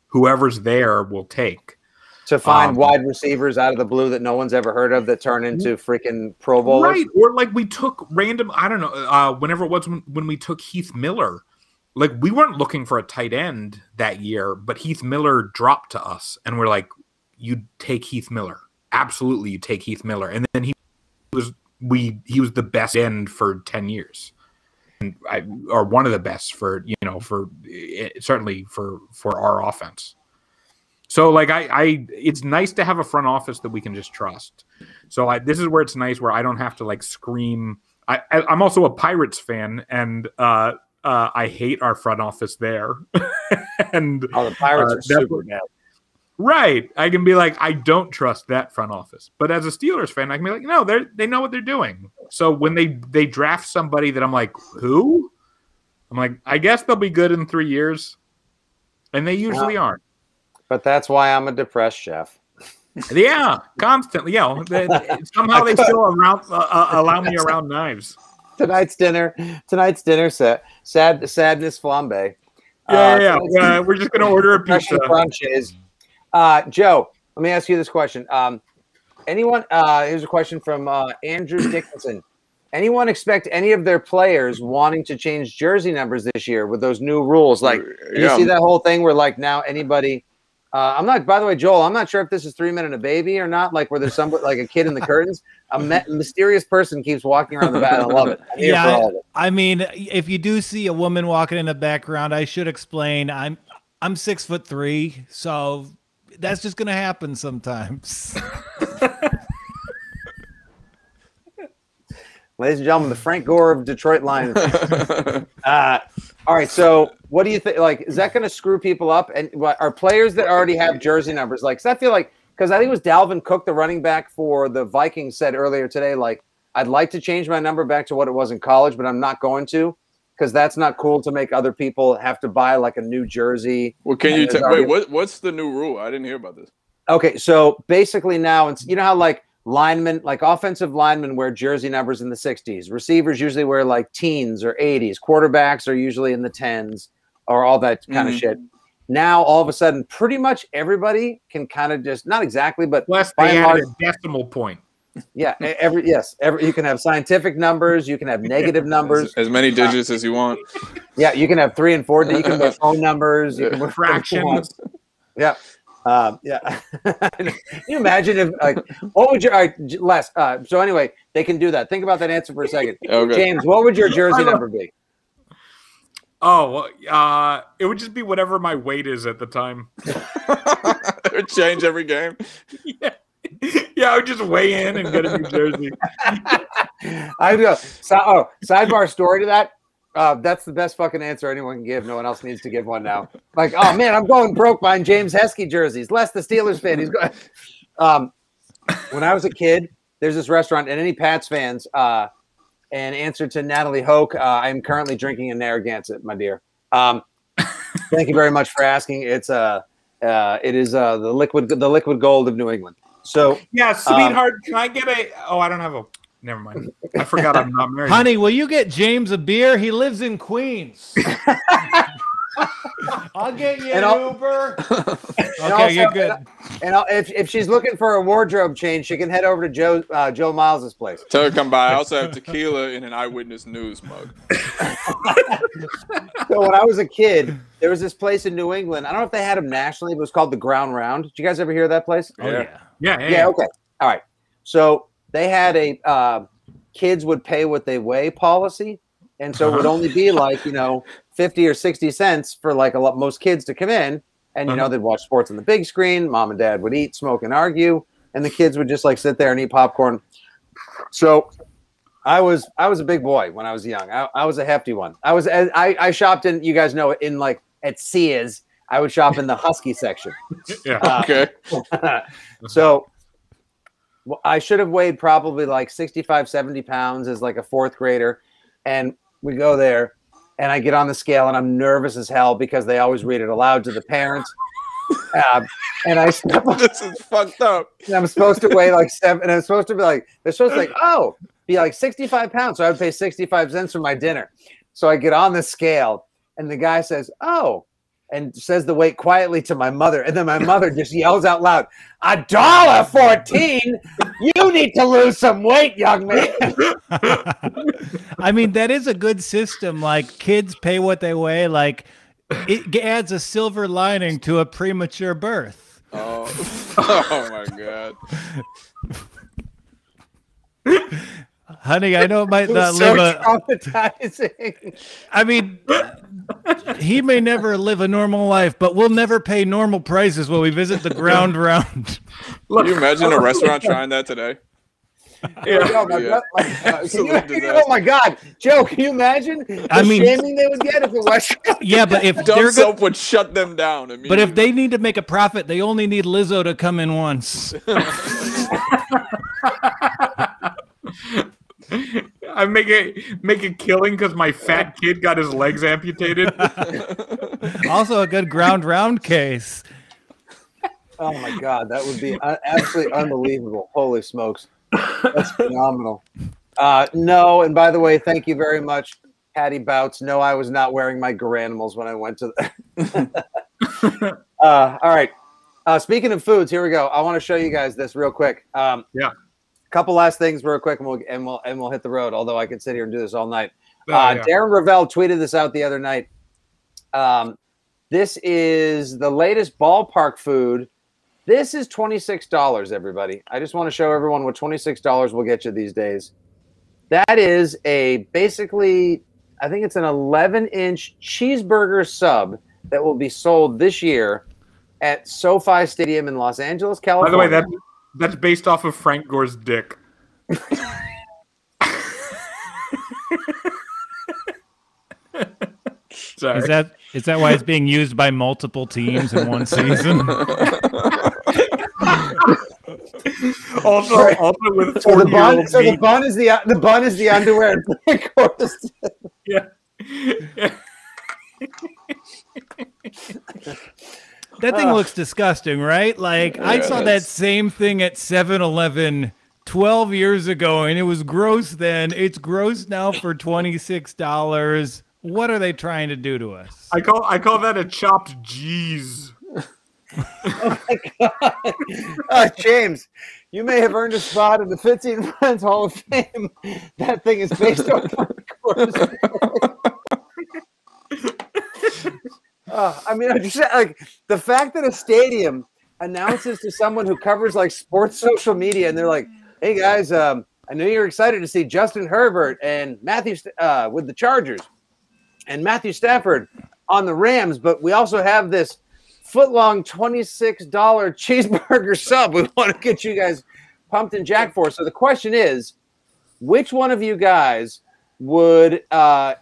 whoever's there will take. To find wide receivers out of the blue that no one's ever heard of that turn into freaking Pro Bowlers. Right. Or like we took random, I don't know, whenever it was when we took Heath Miller. Like we weren't looking for a tight end that year, but Heath Miller dropped to us. And we're like, you take Heath Miller. Absolutely, you take Heath Miller. And then he was the best end for 10 years. Or one of the best for certainly for our offense. So, like, it's nice to have a front office that we can just trust. So, this is where it's nice, where I don't have to, like, scream. I'm also a Pirates fan, and I hate our front office there. And the Pirates are super bad. Right. I can be like, I don't trust that front office. But as a Steelers fan, I can be like, no, they know what they're doing. So when they draft somebody that I'm like, who? I'm like, I guess they'll be good in 3 years. And they usually aren't. But that's why I'm a depressed chef. Yeah, constantly. Yeah, somehow they still allow me around knives. Tonight's dinner, sadness flambe. Yeah. We're just gonna order a pizza. Crunches. Joe, let me ask you this question. Anyone? Here's a question from Andrew Dickinson. Anyone expect any of their players wanting to change jersey numbers this year with those new rules? Like, you see that whole thing where like now anybody. I'm not. By the way, Joel, I'm not sure if this is 3 Men and a Baby or not. Like where there's somebody like a kid in the curtains. A mysterious person keeps walking around the back. I love it. I mean, if you do see a woman walking in the background, I should explain. I'm 6'3", so that's just gonna happen sometimes. Ladies and gentlemen, the Frank Gore of Detroit Lions. All right, so what do you think? Like, is that going to screw people up? And what are players that already have jersey numbers? Like, 'cause I feel like, because I think it was Dalvin Cook, the running back for the Vikings, said earlier today, like, I'd like to change my number back to what it was in college, but I'm not going to, because that's not cool to make other people have to buy like a new jersey. Well, can you wait? What's the new rule? I didn't hear about this. Okay, so basically now, it's you know how like linemen, like offensive linemen wear jersey numbers in the 60s. Receivers usually wear like teens or 80s. Quarterbacks are usually in the 10s or all that kind of shit. Now, all of a sudden, pretty much everybody can kind of just, not exactly, but plus they added a decimal point. Yeah, you can have scientific numbers. You can have negative numbers. As many digits as you want. Yeah, you can have 3 and 4. You can have phone numbers. You can have fractions. Yeah. Yeah. Can you imagine if like what would your Les? So anyway, they can do that. Think about that answer for a second. Okay. James, what would your jersey number be? Oh, it would just be whatever my weight is at the time. It would change every game. Yeah, I would just weigh in and get a new jersey. I do. Sidebar story to that. That's the best fucking answer anyone can give. No one else needs to give one now. Like, oh man, I'm going broke buying James Hesky jerseys. Les, the Steelers fan, he's going. When I was a kid, there's this restaurant, and any Pats fans, and answer to Natalie Hoke, I'm currently drinking a Narragansett, my dear. Thank you very much for asking. It is the liquid gold of New England. So yeah, sweetheart, can I get a? Oh, I don't have a. Never mind. I forgot I'm not married. Honey, will you get James a beer? He lives in Queens. I'll get you an Uber. Okay, you're good. And if she's looking for a wardrobe change, she can head over to Joe Miles' place. Tell her to come by. I also have tequila in an Eyewitness News mug. So when I was a kid, there was this place in New England. I don't know if they had them nationally, but it was called the Ground Round. Did you guys ever hear of that place? Oh, yeah. Yeah, okay. All right. So they had a kids would pay what they weigh policy. And so it would only be like, 50 or 60 cents for like most kids to come in. And, they'd watch sports on the big screen. Mom and dad would eat, smoke, and argue. And the kids would just like sit there and eat popcorn. So I was a big boy when I was young. I was a hefty one. I shopped in, you guys know, in like at Sears. I would shop in the Husky section. Yeah. Okay. So I should have weighed probably like 65, 70 pounds as like a 4th grader. And we go there and I get on the scale and I'm nervous as hell because they always read it aloud to the parents. And I step up. This is fucked up. And I'm supposed to weigh like 7. And I'm supposed to be like, they're supposed to like, be like 65 pounds. So I would pay 65 cents for my dinner. So I get on the scale and the guy says, and says the weight quietly to my mother. And then my mother just yells out loud, $1.14. You need to lose some weight, young man. I mean, that is a good system. Like kids pay what they weigh. Like it adds a silver lining to a premature birth. Oh my God. Honey, I know it might not so live traumatizing. I mean, he may never live a normal life, but we'll never pay normal prices when we visit the Ground Round. Can you imagine a restaurant trying that today? Oh my God, Joe, can you imagine the shaming they would get if the West Coast? Yeah, but if Dumb Soap would shut them down immediately. But if they need to make a profit, they only need Lizzo to come in once. I make a killing because my fat kid got his legs amputated. Also a good ground round case. Oh my God, that would be absolutely unbelievable. Holy smokes. That's phenomenal. No, and by the way, thank you very much, Patty Bouts. No, I was not wearing my Garanimals when I went to the all right. Speaking of foods, here we go. I want to show you guys this real quick. Couple last things real quick, and we'll hit the road. Although I could sit here and do this all night. Darren Ravel tweeted this out the other night. This is the latest ballpark food. This is $26, everybody. I just want to show everyone what $26 will get you these days. That is basically, I think it's an 11-inch cheeseburger sub that will be sold this year at SoFi Stadium in Los Angeles, California. By the way, that's based off of Frank Gore's dick. Sorry. Is that why it's being used by multiple teams in one season? also with 40-year-old the bun is the underwear. Yeah. That thing looks disgusting, right? Like, I saw that same thing at 7-Eleven 12 years ago, and it was gross then. It's gross now for $26. What are they trying to do to us? I call that a chopped G's. Oh my God. James, you may have earned a spot in the FITZY Friends Hall of Fame. That thing is based on I mean, I'm just like the fact that a stadium announces to someone who covers like sports social media, and they're like, "Hey guys, I know you're excited to see Justin Herbert and Matthew with the Chargers, and Matthew Stafford on the Rams, but we also have this foot-long $26 cheeseburger sub we want to get you guys pumped and jacked for." So the question is, which one of you guys would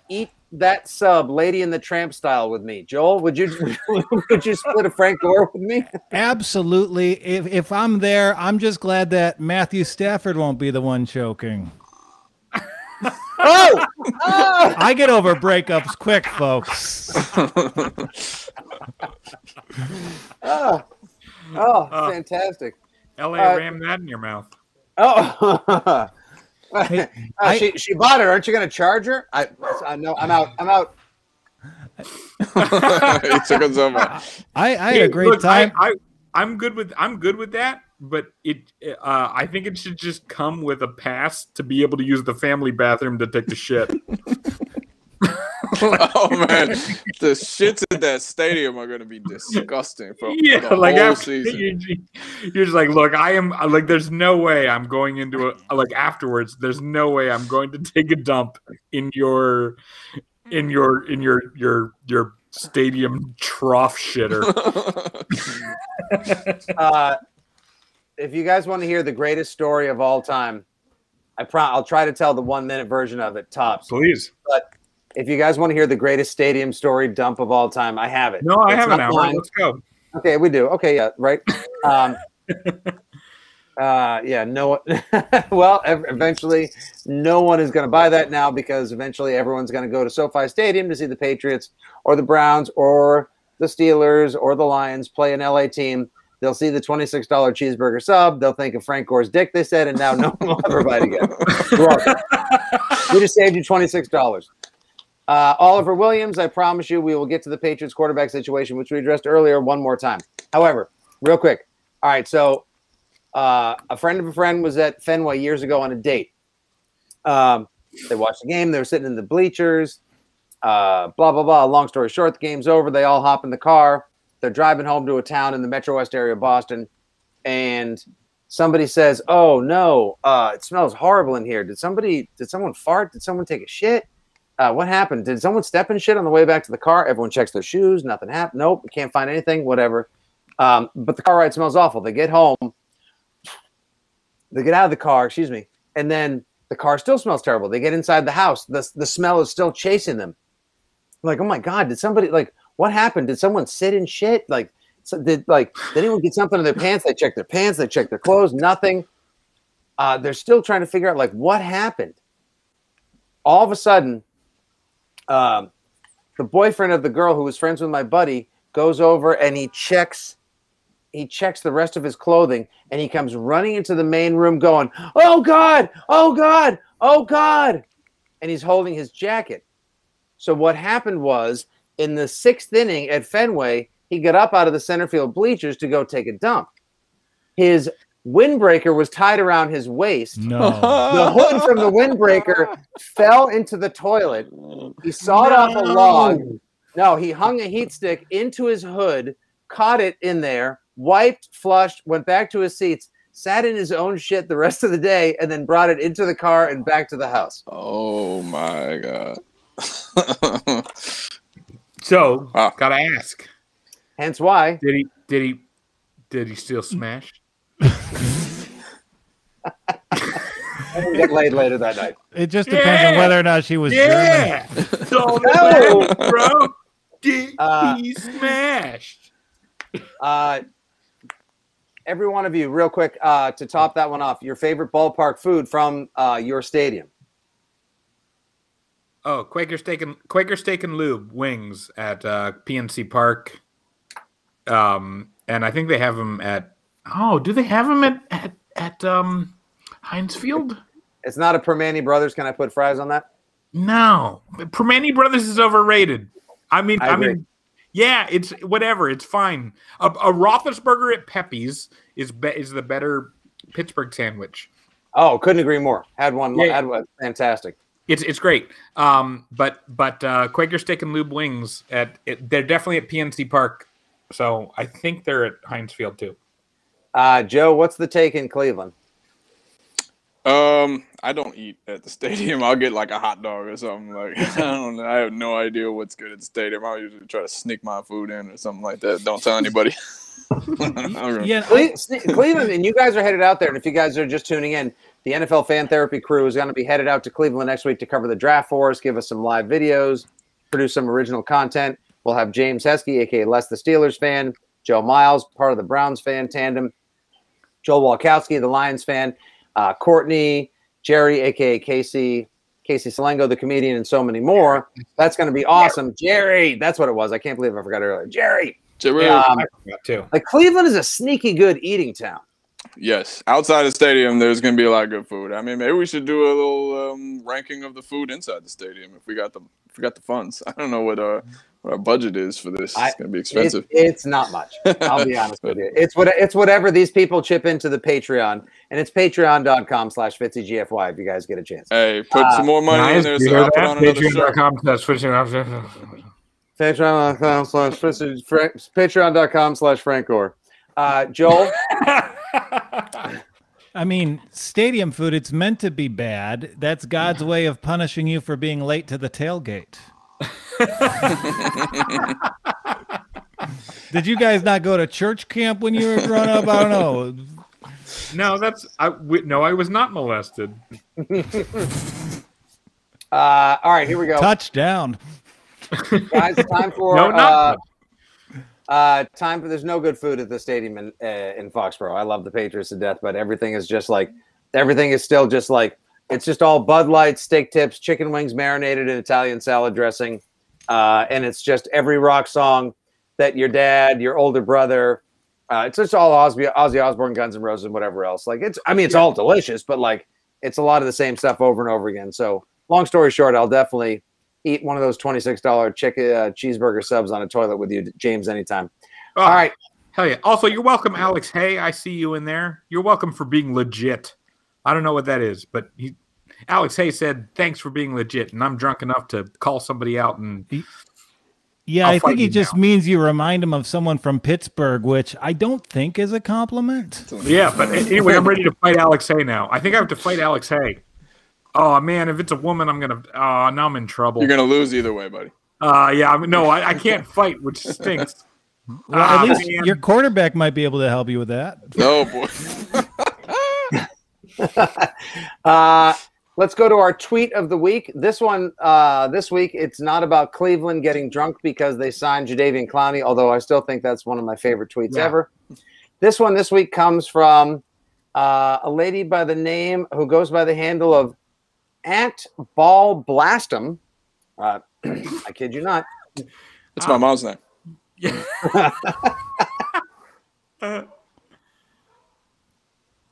eat that sub Lady in the Tramp style with me? Joel, would you split a Frank Gore with me? Absolutely. If I'm there, I'm just glad that Matthew Stafford won't be the one choking. I get over breakups quick, folks. Fantastic. LA ram that in your mouth. She bought it. Aren't you going to charge her? No, I'm out. He took us over. I had a great time. I'm good with that, but I think it should just come with a pass to be able to use the family bathroom to take the shit. Oh man, the shits at that stadium are gonna be disgusting for the whole season. You're just like, look, I am like, there's no way I'm going into afterwards. There's no way I'm going to take a dump in your stadium trough shitter. If you guys want to hear the greatest story of all time, I'll try to tell the 1-minute version of it tops. Please. But if you guys want to hear the greatest stadium story dump of all time, I have it. No, I have it now. Right, let's go. Okay, we do. Okay, yeah, right. Yeah, no. Well, eventually, no one is going to buy that now because eventually everyone's going to go to SoFi Stadium to see the Patriots or the Browns or the Steelers or the Lions play an LA team. They'll see the $26 cheeseburger sub. They'll think of Frank Gore's dick, they said, and now no one will ever buy it again. We just saved you $26. Oliver Williams, I promise you we will get to the Patriots quarterback situation, which we addressed earlier, one more time. However, real quick. All right, so a friend of a friend was at Fenway years ago on a date. They watched the game. They were sitting in the bleachers, blah, blah, blah. Long story short, the game's over. They all hop in the car. They're driving home to a town in the Metro West area of Boston, and somebody says, "Oh, no, it smells horrible in here. Did someone fart? Did someone take a shit? What happened? Did someone step in shit on the way back to the car?" Everyone checks their shoes. Nothing happened. Nope, we can't find anything, whatever. But the car ride smells awful. They get home. They get out of the car, and And then the car still smells terrible. They get inside the house. The smell is still chasing them. Like, oh my God, did somebody, like, what happened? Did someone sit in shit? Like, did anyone get something in their pants? They checked their pants. They checked their clothes. Nothing. They're still trying to figure out, like, what happened. All of a sudden, the boyfriend of the girl who was friends with my buddy goes over and he checks the rest of his clothing, and he comes running into the main room going, oh God, oh God, oh God. And he's holding his jacket. So what happened was, in the 6th inning at Fenway, he got up out of the center field bleachers to go take a dump. His windbreaker was tied around his waist. No. The hood from the windbreaker fell into the toilet. He sawed off a log. No, he hung a heat stick into his hood, caught it in there, wiped, flushed, went back to his seats, sat in his own shit the rest of the day, and then brought it into the car and back to the house. Oh my God. So, gotta ask. Hence why. Did he still smash? Get laid later that night. It just depends on whether or not she was German. So no, bro. He smashed. Every one of you, real quick, to top that one off, your favorite ballpark food from your stadium. Oh, Quaker Steak and Lube wings at PNC Park. And I think they have them at. Oh, do they have them at Heinz Field? It's not a Permane Brothers. Can I put fries on that? No, Permane Brothers is overrated. I mean, yeah, it's whatever. It's fine. A Roethlisberger at Pepe's is the better Pittsburgh sandwich. Oh, couldn't agree more. Had one. Yeah. Had one. Fantastic. It's great. But Quaker Steak and Lube wings they're definitely at PNC Park. So I think they're at Heinz Field too. Joe, what's the take in Cleveland? I don't eat at the stadium. I'll get like a hot dog or something. Like I don't know. I have no idea what's good at the stadium. I'll usually try to sneak my food in or something like that. Don't tell anybody. Yeah, Cleveland, and you guys are headed out there. And if you guys are just tuning in, the NFL Fan Therapy crew is going to be headed out to Cleveland next week to cover the draft for us, give us some live videos, produce some original content. We'll have James Hesky, aka Les the Steelers fan, Joe Miles, part of the Browns fan tandem, Joel Walkowski, the Lions fan, Courtney, Jerry, aka Casey Salengo, the comedian, and so many more. That's going to be awesome. Jerry, that's what it was. I can't believe I forgot earlier. Jerry. I forgot too. Like Cleveland is a sneaky good eating town. Yes, outside the stadium, there's going to be a lot of good food. I mean, maybe we should do a little ranking of the food inside the stadium if we got the funds. I don't know what our budget is for this. It's going to be expensive. It's not much. I'll be honest with you. It's whatever these people chip into the Patreon, and it's patreon.com/FitzyGFY if you guys get a chance. Hey, put some more money in there so I'll put on another show. Patreon.com/Frank Gore. Joel? I mean, stadium food, it's meant to be bad. That's God's way of punishing you for being late to the tailgate. Did you guys not go to church camp when you were growing up? I don't know. No, I was not molested. All right, here we go. Touchdown. Guys, time for there's no good food at the stadium in Foxborough. I love the Patriots to death, but everything is still just like it's just all Bud Light, steak tips, chicken wings marinated in Italian salad dressing. And it's just every rock song that your dad, your older brother, it's just all Ozzy Osbourne, Guns N' Roses, and whatever else. Like it's all delicious, but like it's a lot of the same stuff over and over again. So long story short, I'll definitely eat one of those $26 chicken cheeseburger subs on a toilet with you, James, anytime. Oh, all right. Hell yeah. Also, you're welcome, Alex. Hey, I see you in there. You're welcome for being legit. I don't know what that is, but Alex Hay said, thanks for being legit, and I'm drunk enough to call somebody out. And yeah, I think he just means you remind him of someone from Pittsburgh, which I don't think is a compliment. Yeah, but anyway, I'm ready to fight Alex Hay now. I think I have to fight Alex Hay. Oh, man, if it's a woman, now I'm in trouble. You're going to lose either way, buddy. Yeah, I can't fight, which stinks. Well, at least your quarterback might be able to help you with that. No, boy. Let's go to our tweet of the week. This one, this week, it's not about Cleveland getting drunk because they signed Jadeveon Clowney, although I still think that's one of my favorite tweets ever. This one this week comes from a lady by the name who goes by the handle of @ballblastem. I kid you not. It's my mom's name.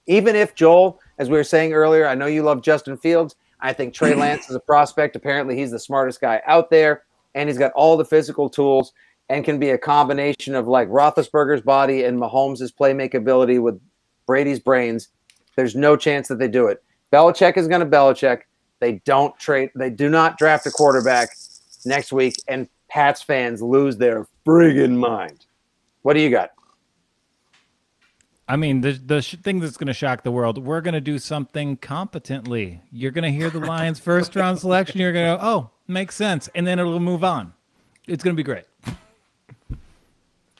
Even if, Joel, as we were saying earlier, I know you love Justin Fields. I think Trey Lance is a prospect. Apparently, he's the smartest guy out there, and he's got all the physical tools and can be a combination of like Roethlisberger's body and Mahomes' playmaking with Brady's brains. There's no chance that they do it. Belichick is going to Belichick. They do not draft a quarterback next week, and Pats fans lose their friggin' mind. What do you got? I mean, the thing that's going to shock the world, we're going to do something competently. You're going to hear the Lions' first-round selection. You're going to go, oh, makes sense. And then it'll move on. It's going to be great.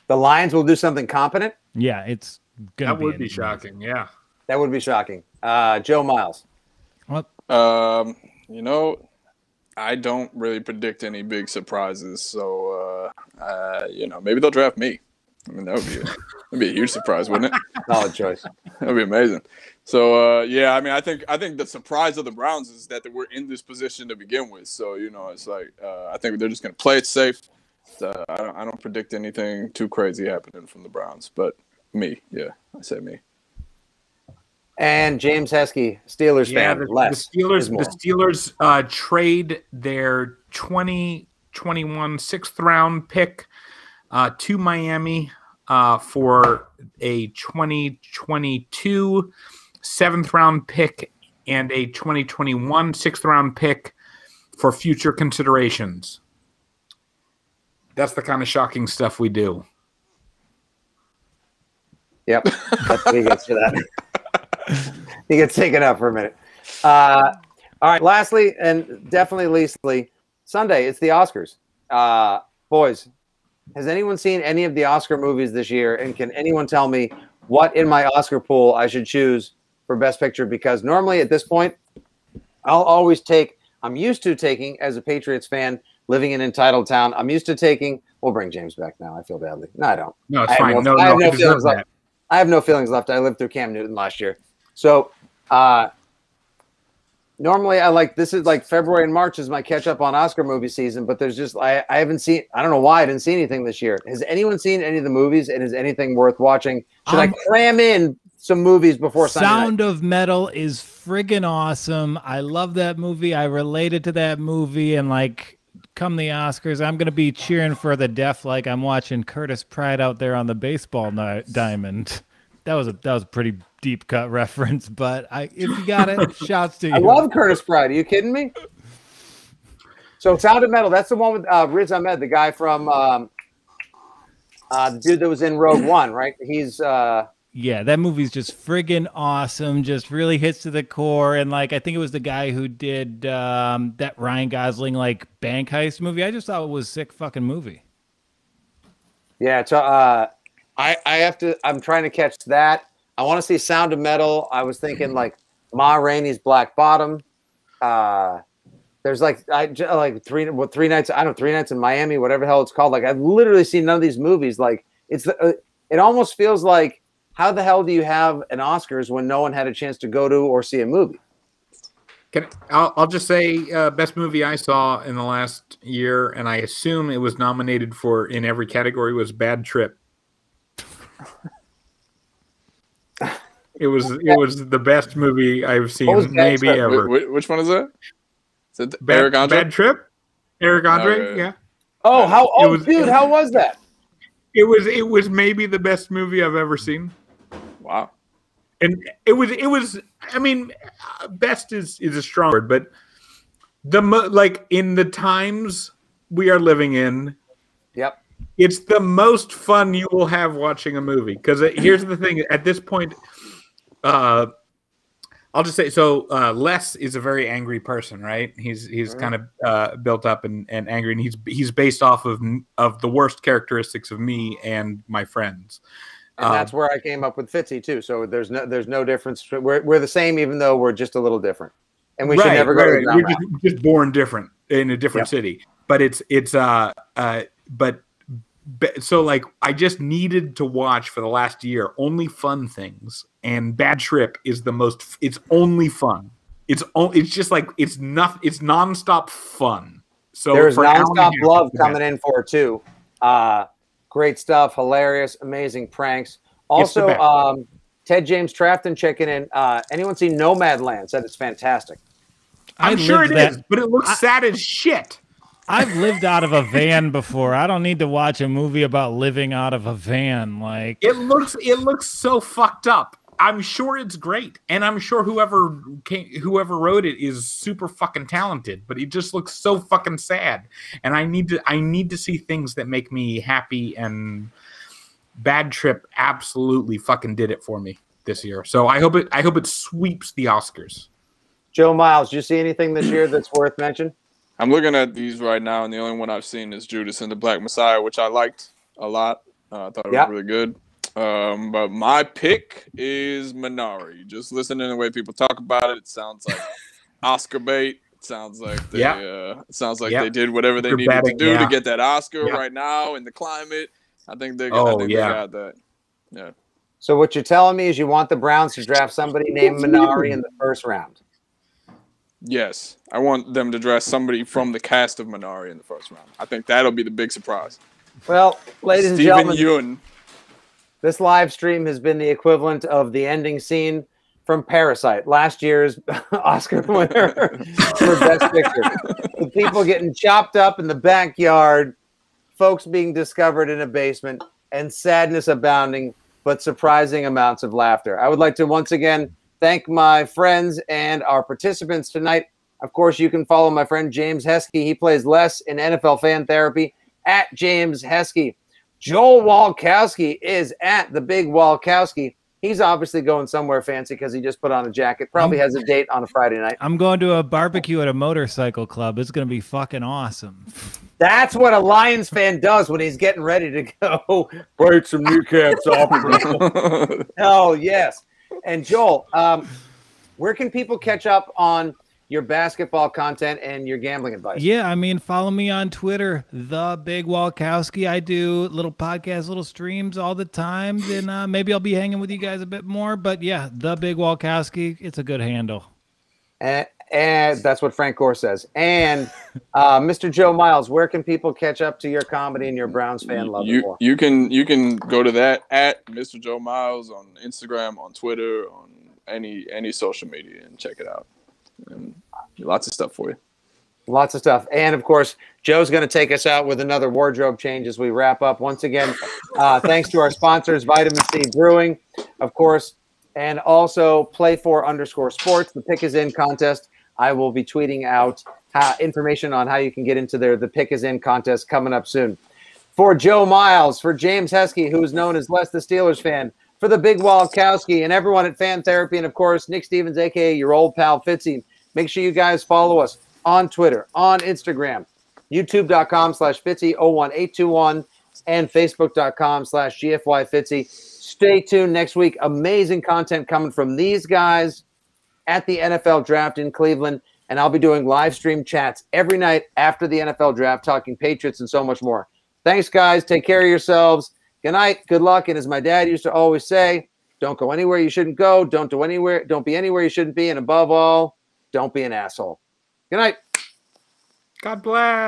The Lions will do something competent? Yeah, it's going to be. That would be shocking, yeah. That would be shocking. Joe Miles. What? You know, I don't really predict any big surprises. So, you know, maybe they'll draft me. I mean, that'd be a huge surprise, wouldn't it? Solid choice. That'd be amazing. So, yeah, I mean, I think the surprise of the Browns is that we're in this position to begin with. So, you know, it's like I think they're just going to play it safe. I don't predict anything too crazy happening from the Browns, but I say me. And James Hesky, Steelers fan. The Steelers trade their 2021 sixth-round pick to Miami for a 2022 seventh-round pick and a 2021 sixth-round pick for future considerations. That's the kind of shocking stuff we do. Yep. That's what he gets for that. He gets taken out for a minute. All right. Lastly, and definitely leastly, Sunday, it's the Oscars. Boys, has anyone seen any of the Oscar movies this year? And can anyone tell me what in my Oscar pool I should choose for Best Picture? Because normally at this point, I'll always I'm used to taking, as a Patriots fan, living in entitled town, I'm used to taking, we'll bring James back now. I feel badly. No, I don't. No, it's fine. I have no feelings left. I have no feelings left. I lived through Cam Newton last year. So normally this is like February and March is my catch up on Oscar movie season, but there's just, I haven't seen, I don't know why I didn't see anything this year. Has anyone seen any of the movies, and is anything worth watching? Should I cram in some movies before Sunday night? Sound of Metal is friggin' awesome. I love that movie. I related to that movie, and like, come the Oscars, I'm going to be cheering for the deaf like I'm watching Curtis Pride out there on the baseball diamond. That was a pretty deep cut reference, but if you got it, shouts to you. I love Curtis Pride. Are you kidding me? So Sound of Metal, that's the one with Riz Ahmed, the guy from the dude that was in Rogue One, right? He's yeah, that movie's just friggin' awesome. Just really hits to the core. And like, I think it was the guy who did that Ryan Gosling like bank heist movie. I just thought it was a sick fucking movie. Yeah, so I'm trying to catch that. I want to see Sound of Metal. I was thinking like Ma Rainey's Black Bottom. There's three nights. I don't know, 3 nights in Miami, whatever the hell it's called. Like, I've literally seen none of these movies. Like, it almost feels like, how the hell do you have an Oscars when no one had a chance to go to or see a movie? I'll just say best movie I saw in the last year, and I assume it was nominated for in every category, was Bad Trip. It was the best movie I've seen maybe ever. Which one is that? Is it Eric Andre? Bad Trip? Eric Andre, yeah. Oh, dude, how was that? It was maybe the best movie I've ever seen. Wow. And it was I mean, best is a strong word, but in the times we are living in, yep, it's the most fun you will have watching a movie. Because here's the thing: at this point, I'll just say so. Les is a very angry person, right? He's kind of built up and angry, and he's based off of the worst characteristics of me and my friends. And that's where I came up with Fitzy too. So there's no difference. We're the same, even though we're just a little different. And we should never go to the We're just born different in a different city. But so like I just needed to watch for the last year only fun things, and Bad Trip is the most. It's only fun. It's just like it's nonstop fun. So there's nonstop love coming in for it too. Great stuff, hilarious, amazing pranks. Also, Ted James Trafton checking in. Anyone seen Nomadland? Said it's fantastic. I'm sure it is, but it looks sad as shit. I've lived out of a van before. I don't need to watch a movie about living out of a van. Like it looks so fucked up. I'm sure it's great, and I'm sure whoever wrote it is super fucking talented. But it just looks so fucking sad, and I need to see things that make me happy. And Bad Trip absolutely fucking did it for me this year. So I hope it sweeps the Oscars. Joe Miles, did you see anything this year that's worth mentioning? I'm looking at these right now, and the only one I've seen is Judas and the Black Messiah, which I liked a lot. I thought it was really good. But my pick is Minari. Just listening to the way people talk about it sounds like Oscar bait. It sounds like they did whatever they needed to do to get that Oscar right now in the climate. I think they got that. Yeah. So what you're telling me is you want the Browns to draft somebody named Minari in the first round? Yes. I want them to draft somebody from the cast of Minari in the first round. I think that'll be the big surprise. Well, ladies and gentlemen, Ewan. This live stream has been the equivalent of the ending scene from Parasite, last year's Oscar winner for Best Picture. With people getting chopped up in the backyard, folks being discovered in a basement, and sadness abounding, but surprising amounts of laughter. I would like to once again thank my friends and our participants tonight. Of course, you can follow my friend James Hesky. He plays Les in NFL Fan Therapy at James Hesky. Joel Walkowski is at the Big Walkowski. He's obviously going somewhere fancy because he just put on a jacket. Probably has a date on a Friday night. I'm going to a barbecue at a motorcycle club. It's going to be fucking awesome. That's what a Lions fan does when he's getting ready to go break some kneecaps off. Hell yes. And Joel, where can people catch up on your basketball content and your gambling advice? Yeah, I mean, follow me on Twitter, The Big Walkowski. I do little podcasts, little streams all the time, and maybe I'll be hanging with you guys a bit more. But yeah, The Big Walkowski, it's a good handle. And that's what Frank Gore says. And Mr. Joe Miles, where can people catch up to your comedy and your Browns fan love more? You can go to that at Mr. Joe Miles on Instagram, on Twitter, on any social media, and check it out. And lots of stuff for you. Lots of stuff. And, of course, Joe's going to take us out with another wardrobe change as we wrap up. Once again, thanks to our sponsors, Vitamin C Brewing, of course, and also Play4_sports. The Pick is In contest. I will be tweeting out information on how you can get into the Pick is In contest coming up soon. For Joe Miles, for James Hesky, who is known as Les the Steelers fan, for the Big Walkowski and everyone at Fan Therapy, and, of course, Nick Stevens, a.k.a. your old pal Fitzy. Make sure you guys follow us on Twitter, on Instagram, youtube.com/Fitzy01821, and facebook.com/GFYFitzy. Stay tuned next week. Amazing content coming from these guys at the NFL Draft in Cleveland, and I'll be doing live stream chats every night after the NFL Draft, talking Patriots and so much more. Thanks, guys. Take care of yourselves. Good night, good luck, and as my dad used to always say, don't go anywhere you shouldn't go, don't be anywhere you shouldn't be, and above all, don't be an asshole. Good night. God bless.